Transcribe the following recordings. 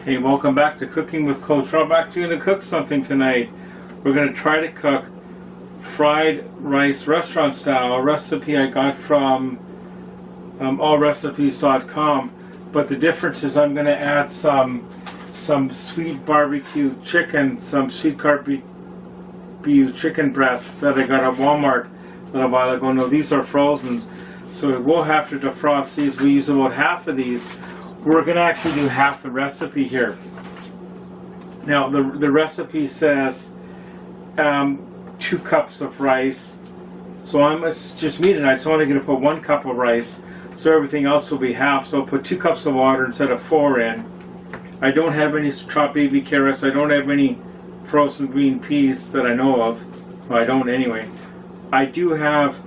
Hey, welcome back to Cooking with Coach Rob. Actually going to cook something tonight. We're going to try to cook fried rice restaurant style, a recipe I got from allrecipes.com. But the difference is I'm going to add some sweet barbecue chicken, some sweet barbecue chicken breasts that I got at Walmart a little while ago. No, these are frozen, so we'll have to defrost these. We use about half of these. We're going to actually do half the recipe here. Now the recipe says 2 cups of rice. So it's just me tonight, so I'm only going to put 1 cup of rice. So everything else will be half. So I'll put 2 cups of water instead of 4 in. I don't have any chopped baby carrots. I don't have any frozen green peas that I know of. Well, I don't anyway. I do have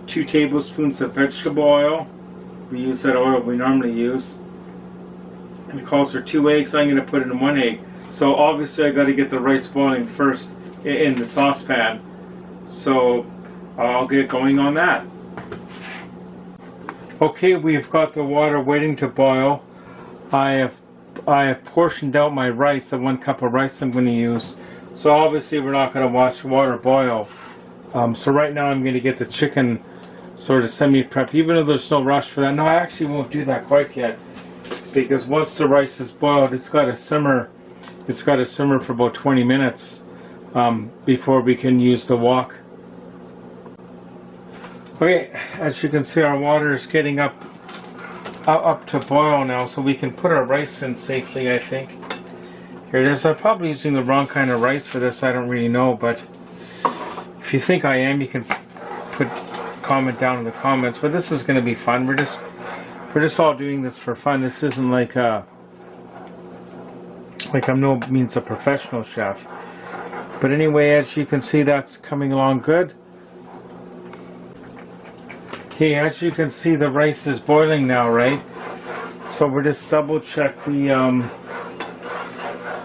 2 tablespoons of vegetable oil. We use that oil we normally use. It calls for 2 eggs. I'm going to put in 1 egg. So obviously I got to get the rice boiling first in the saucepan. So I'll get going on that. Okay, we've got the water waiting to boil. I have portioned out my rice, the 1 cup of rice I'm going to use. So obviously we're not going to watch water boil. So right now I'm going to get the chicken sort of semi-prepped, even though there's no rush for that. No, I actually won't do that quite yet, because once the rice is boiled, it's got to simmer. It's got to simmer for about 20 minutes before we can use the wok. Okay, as you can see, our water is getting up to boil now, so we can put our rice in safely, I think. Here it is. I'm probably using the wrong kind of rice for this. I don't really know, but if you think I am, you can comment down in the comments. But this is going to be fun. We're just all doing this for fun. This isn't like I'm no means a professional chef. But anyway, as you can see, that's coming along good. Okay, as you can see, the rice is boiling now, right? So we'll just double check the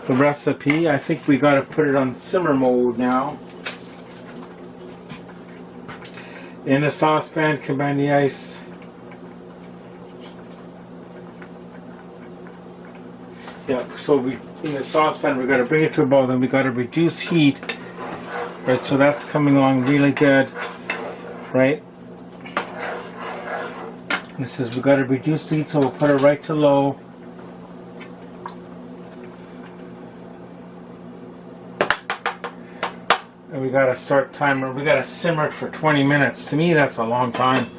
recipe. I think we got to put it on simmer mode now. In a saucepan, combine the ice. Yeah, so in the saucepan we got to bring it to a boil, then we got to reduce heat. Right, so that's coming along really good, right? And it says we got to reduce the heat, so we'll put it right to low. And we got to start timer. We got to simmer it for 20 minutes. To me, that's a long time.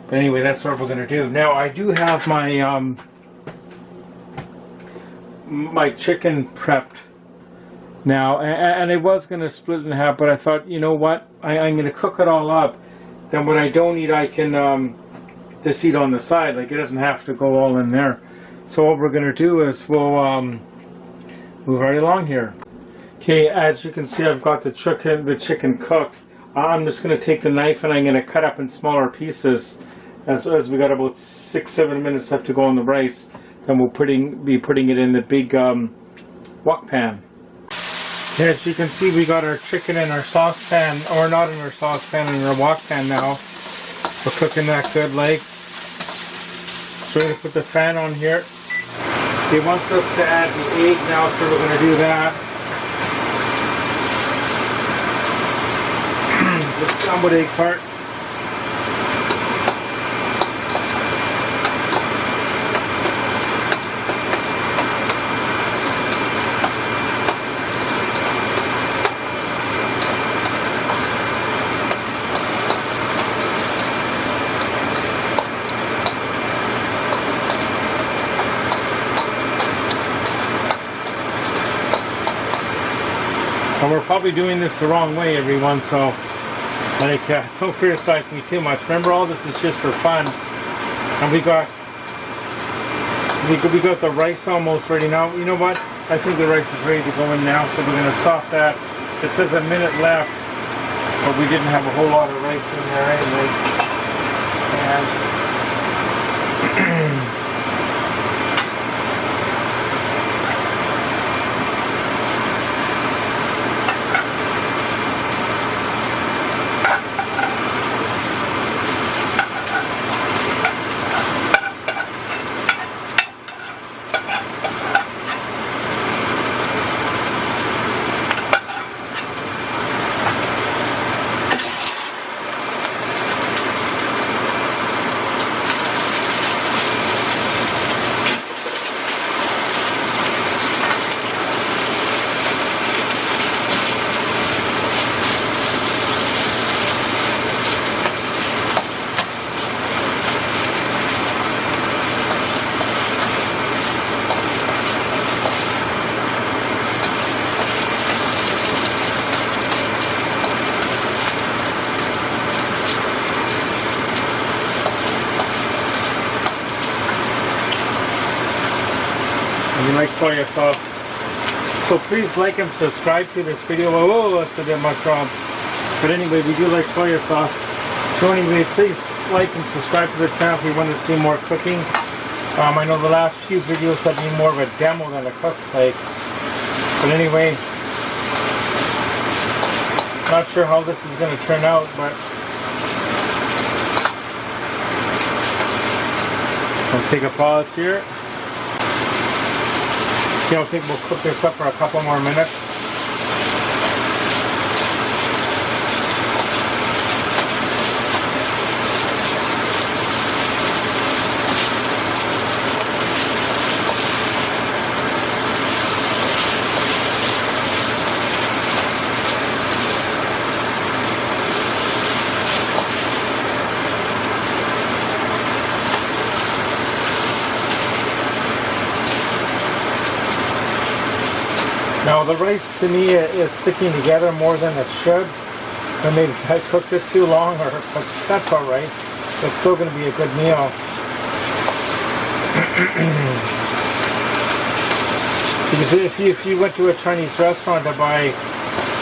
But anyway, that's what we're going to do. Now, I do have my my chicken prepped now, and I was going to split it in half, but I thought, you know what, I'm going to cook it all up. Then when I don't eat, I can just eat on the side. Like, it doesn't have to go all in there. So what we're going to do is we'll move right along here. Okay, as you can see, I've got the chicken cooked. I'm just going to take the knife and I'm going to cut up in smaller pieces as we got about 6-7 minutes left to go on the rice. Then we'll be putting it in the big wok pan. As you can see, we got our chicken in our saucepan, or not in our saucepan, in our wok pan now. We're cooking that good like. So we're going to put the fan on here. He wants us to add the egg now, so we're going to do that. The scrambled egg part. And we're probably doing this the wrong way, everyone, so like, don't criticize me too much. Remember, all this is just for fun. And we got the rice almost ready now. You know what? I think the rice is ready to go in now, so we're going to stop that. It says a minute left, but we didn't have a whole lot of rice in there anyway. And And you like soy sauce. So please like and subscribe to this video. Oh, that's a bit much wrong. But anyway, we do like soy sauce. So anyway, please like and subscribe to the channel if you want to see more cooking. I know the last few videos have been more of a demo than a cook like. But anyway, not sure how this is going to turn out, but I'll take a pause here. Okay, I think we'll cook this up for a couple more minutes. Now the rice to me is sticking together more than it should. I maybe I cooked it too long, but that's all right. It's still going to be a good meal. Because if you went to a Chinese restaurant to buy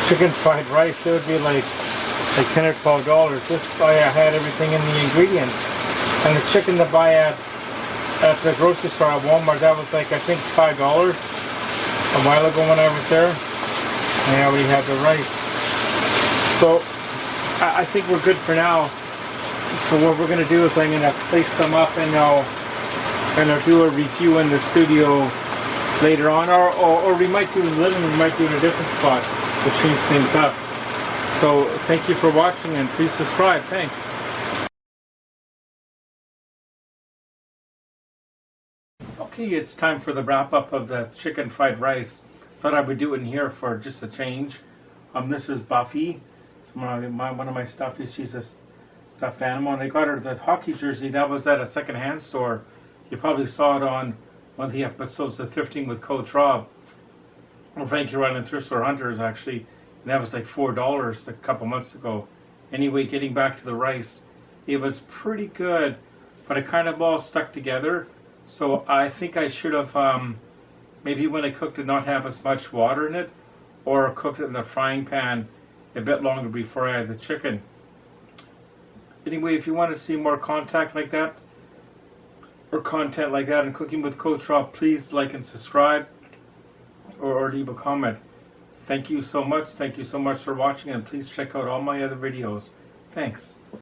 chicken fried rice, it would be like $10 or $12. This I had everything in the ingredients, and the chicken to buy at the grocery store at Walmart, that was like I think $5. A while ago when I was there, and I already had the rice. So I think we're good for now. So what we're going to do is I'm going to place some up, and I'll do a review in the studio later on, or we might do it in the living room, we might do it in a different spot to change things up. So thank you for watching, and please subscribe. Thanks. Okay, it's time for the wrap up of the chicken fried rice. Thought I would do it in here for just a change. This is Buffy. It's one of my stuffies. She's a stuffed animal, and I got her the hockey jersey. That was at a second-hand store. You probably saw it on one of the episodes of Thrifting with Coach Rob, or Vancouver Island Thrift Store Hunters, actually. And that was like $4 a couple months ago. Anyway, getting back to the rice, it was pretty good, but it kind of all stuck together. So I think I should have, maybe when I cooked it, not have as much water in it, or cooked it in the frying pan a bit longer before I had the chicken. Anyway, if you want to see more content like that, and Cooking with Coach Rob, please like and subscribe, or leave a comment. Thank you so much. Thank you so much for watching, and please check out all my other videos. Thanks.